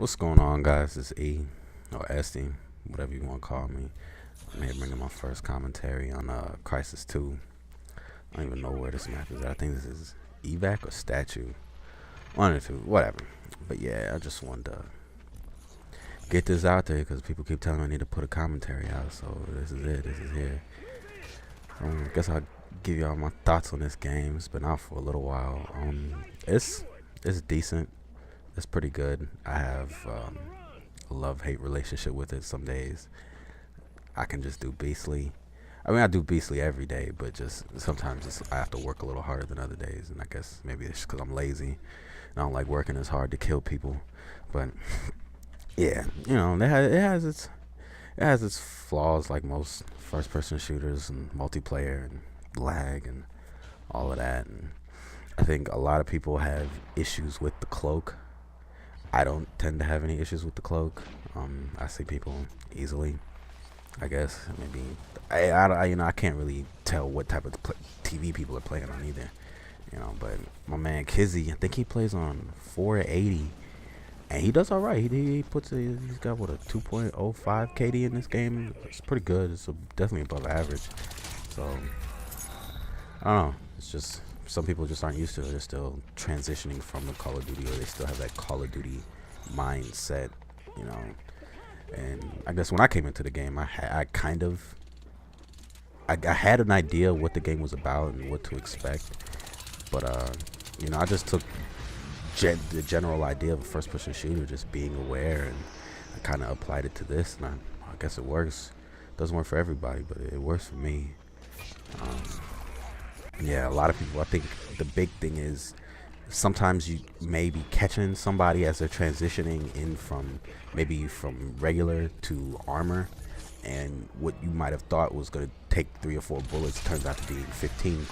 What's going on, guys? It's E, or Esty, whatever you want to call me. I'm here bringing my first commentary on Crisis 2. I don't even know where this map is at. I think this is evac or statue. One or two, whatever. But yeah, I just wanted to get this out there because people keep telling me I need to put a commentary out. So this is it. This is here. I guess I'll give y'all my thoughts on this game. It's been out for a little while. It's decent. It's pretty good. I have a love-hate relationship with it. Some days I can just do beastly. I mean, I do beastly every day, but just sometimes I have to work a little harder than other days. And I guess maybe it's because I'm lazy. And I don't like working as hard to kill people. But yeah, you know, it has its flaws, like most first-person shooters and multiplayer and lag and all of that. And I think a lot of people have issues with the cloak. I don't tend to have any issues with the cloak. I see people easily. I guess maybe I can't really tell what type of TV people are playing on either. You know, but my man Kizzy, I think he plays on 480, and he does all right. He's got what, a 2.05 KD in this game. It's pretty good. It's definitely above average. So I don't know. It's just some people just aren't used to it. They're still transitioning from the Call of Duty, or they still have that Call of Duty mindset, you know. And I guess when I came into the game, I had an idea what the game was about and what to expect, but you know, I just took the general idea of a first-person shooter, just being aware, and I kind of applied it to this, and I guess it works. Doesn't work for everybody, but it works for me. Yeah, a lot of people, I think the big thing is sometimes you may be catching somebody as they're transitioning in from regular to armor, and what you might have thought was going to take 3 or 4 bullets turns out to be 15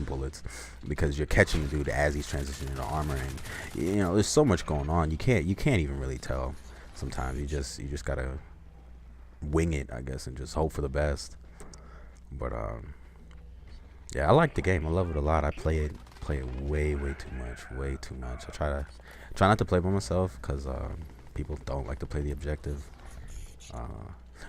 bullets, because you're catching the dude as he's transitioning into armor. And you know, there's so much going on, you can't even really tell. Sometimes you just gotta wing it, I guess, and just hope for the best. But yeah, I like the game. I love it a lot. I play it way too much. I try not to play by myself because people don't like to play the objective.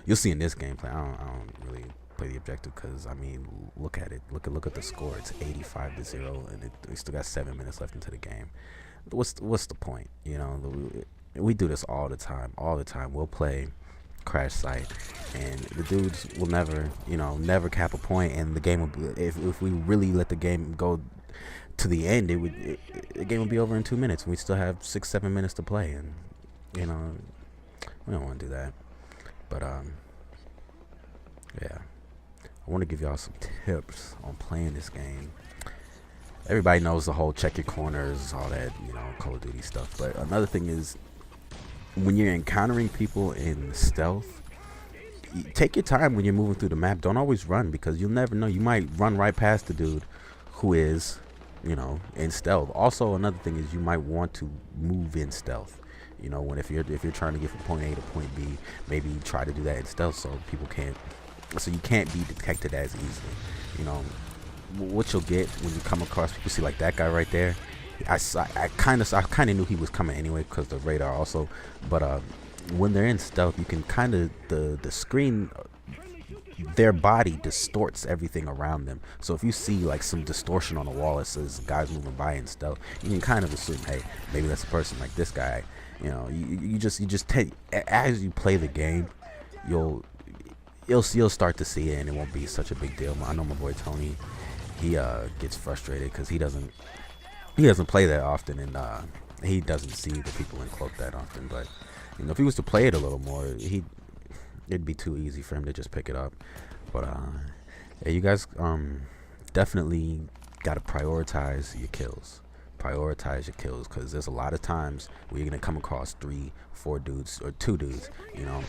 You'll see in this gameplay, I don't really play the objective because, I mean, look at it. Look at the score. It's 85-0, and we still got 7 minutes left into the game. What's the point? You know, we do this all the time. We'll play crash site, and the dudes will never cap a point, and the game will be, if we really let the game go to the end, the game will be over in 2 minutes, and we still have 6-7 minutes to play, and you know, we don't want to do that. But yeah, I want to give y'all some tips on playing this game. Everybody knows the whole check your corners, all that, you know, Call of Duty stuff, but another thing is, when you're encountering people in stealth, take your time when you're moving through the map. Don't always run, because you'll never know. You might run right past the dude who is, you know, in stealth. Also, another thing is you might want to move in stealth. You know, if you're trying to get from point A to point B, maybe try to do that in stealth so you can't be detected as easily. You know, what you'll get when you come across people, see like that guy right there. I kind of knew he was coming anyway because the radar also, but when they're in stealth, you can kind of the screen, their body distorts everything around them. So if you see like some distortion on the wall that says guys moving by in stealth, you can kind of assume, hey, maybe that's a person like this guy. You know, you just take, as you play the game, you'll start to see it, and it won't be such a big deal. I know my boy Tony, he gets frustrated because he doesn't play that often, and he doesn't see the people in cloak that often. But you know, if he was to play it a little more, it'd be too easy for him to just pick it up. But yeah, you guys definitely got to prioritize your kills. Because there's a lot of times where you're gonna come across 3, 4 dudes or 2 dudes, you know,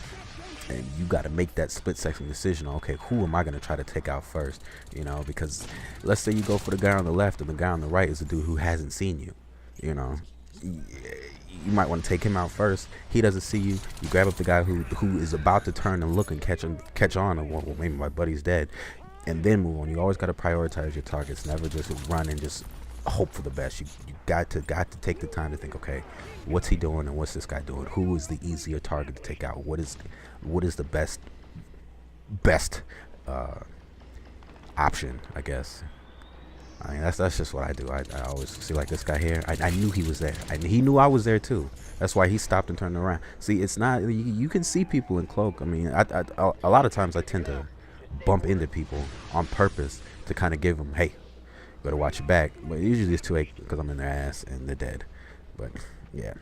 and you got to make that split-second decision. Okay, who am I gonna try to take out first? You know, because let's say you go for the guy on the left, and the guy on the right is a dude who hasn't seen you. You know, you might want to take him out first. He doesn't see you. You grab up the guy who is about to turn and look and catch on. And, well, maybe my buddy's dead, and then move on. You always got to prioritize your targets. Never just run and just hope for the best. You got to take the time to think, okay, what's he doing and what's this guy doing? Who is the easier target to take out? What is the best option, I guess. I mean, that's just what I do. I always see, like, this guy here. I knew he was there. He knew I was there too. That's why he stopped and turned around. See, it's not, you can see people in cloak. I mean, a lot of times I tend to bump into people on purpose to kind of give them, hey, better watch your back. But usually it's too late because I'm in their ass and they're dead. But yeah,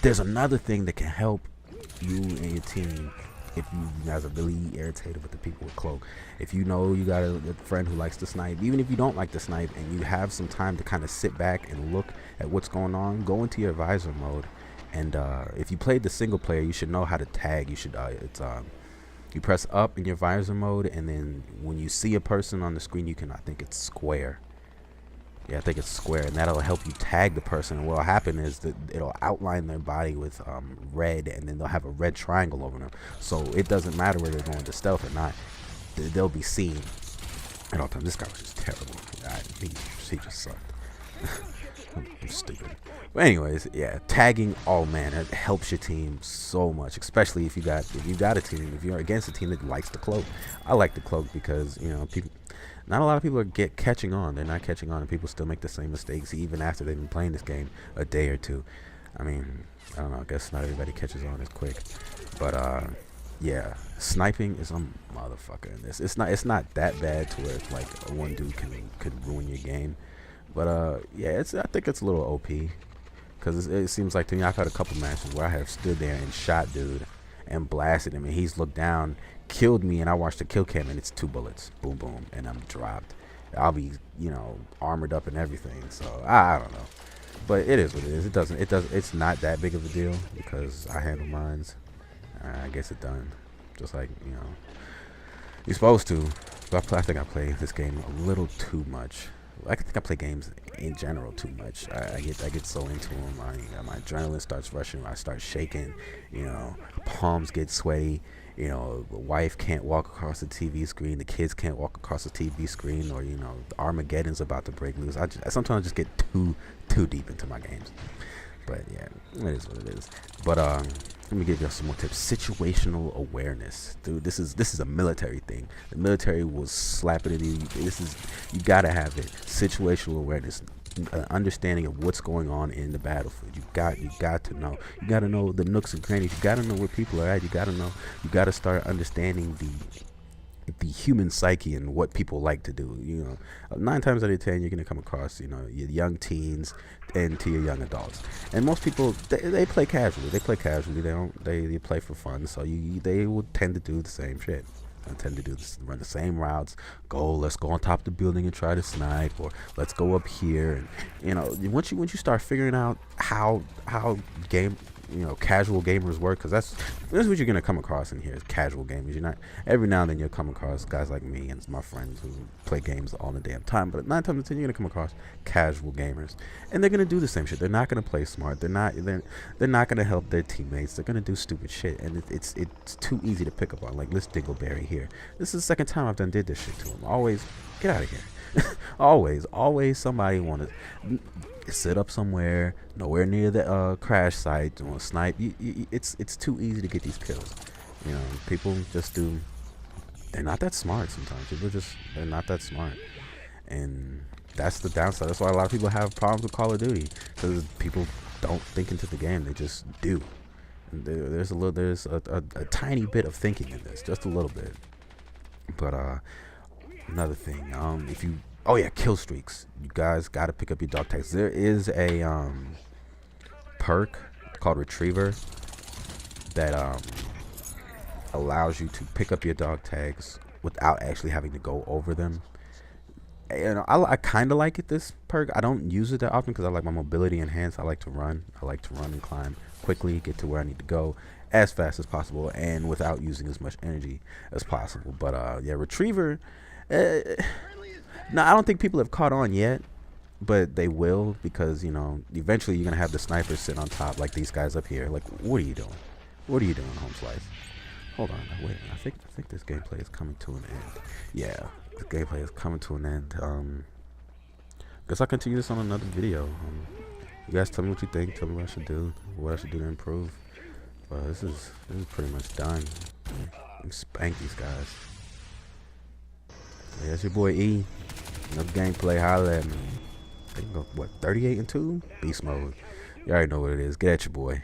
there's another thing that can help you and your team if you guys are really irritated with the people with cloak. If you know you got a friend who likes to snipe, even if you don't like to snipe and you have some time to kind of sit back and look at what's going on, go into your visor mode. And if you played the single player, you should know how to tag. You should you press up in your visor mode, and then when you see a person on the screen, you can, I think it's square. Yeah, I think it's square, and that'll help you tag the person. And what'll happen is that it'll outline their body with red, and then they'll have a red triangle over them. So it doesn't matter whether they're going to stealth or not; they'll be seen at all times. This guy was just terrible. He just sucked. I'm stupid. But anyways, yeah, tagging. Oh man, it helps your team so much, especially if you got a team. If you're against a team that likes the cloak, I like the cloak because, you know, people. Not a lot of people are catching on. They're not catching on, and people still make the same mistakes even after they've been playing this game a day or two. I mean, I don't know. I guess not everybody catches on as quick, but yeah, sniping is a motherfucker in this. It's not that bad to where it's like one dude could ruin your game, but yeah, I think it's a little OP because it seems like to me I've had a couple matches where I have stood there and shot dude and blasted him, and he's looked down, killed me, and I watched the kill cam, and it's 2 bullets, boom boom, and I'm dropped. I'll be, you know, armored up and everything. So I don't know, but it is what it is. It's not that big of a deal because I handle mines. I guess it done, just like, you know, you're supposed to. But I think I play this game a little too much. I think I play games in general too much. I get so into them. My adrenaline starts rushing. I start shaking. You know, palms get sweaty. You know, the wife can't walk across the TV screen. The kids can't walk across the TV screen. Or, you know, the Armageddon's about to break loose. Sometimes I just get too deep into my games. But yeah, it is what it is. But let me give you some more tips. Situational awareness, dude. This is a military thing. The military will slap it at you. You gotta have it. Situational awareness, understanding of what's going on in the battlefield. You got to know. You gotta know the nooks and crannies. You gotta know where people are at. You gotta start understanding the human psyche and what people like to do. You know, 9 times out of 10 you're gonna come across, you know, your young teens and to your young adults, and most people they play casually. They play for fun. So they will tend to do the same shit. I tend to run the same routes. Let's go on top of the building and try to snipe, or let's go up here. And, you know, once you start figuring out how casual gamers work, because that's what you're gonna come across in here is casual gamers. You're not, every now and then you'll come across guys like me and my friends who play games all the damn time, but 9 times out of 10 you're gonna come across casual gamers, and they're gonna do the same shit. They're not gonna play smart. They're not gonna help their teammates. They're gonna do stupid shit, and it's too easy to pick up on. Like this Dingleberry here. This is the second time I've did this shit to him. Always get out of here. always somebody want to sit up somewhere, nowhere near the crash site, doing a snipe. It's too easy to get these kills. You know, people just do. They're not that smart sometimes. They're not that smart, and that's the downside. That's why a lot of people have problems with Call of Duty, because people don't think into the game. They just do. And there's a tiny bit of thinking in this, just a little bit. But another thing, oh yeah, kill streaks. You guys got to pick up your dog tags. There is a perk called Retriever that allows you to pick up your dog tags without actually having to go over them. And I kind of like it, this perk. I don't use it that often because I like my mobility enhanced. I like to run and climb quickly, get to where I need to go as fast as possible and without using as much energy as possible. But yeah, Retriever. Now, I don't think people have caught on yet, but they will, because, you know, eventually you're going to have the snipers sit on top like these guys up here. Like, what are you doing? What are you doing, Home Slice? Hold on. Wait, I think this gameplay is coming to an end. Yeah, the gameplay is coming to an end. guess I'll continue this on another video. You guys tell me what you think. Tell me what I should do. What I should do to improve. But this is pretty much done. Spank these guys. Yeah, that's your boy E. Enough gameplay. Holla at me. I think what 38-2? Beast mode. You already know what it is. Get at your boy.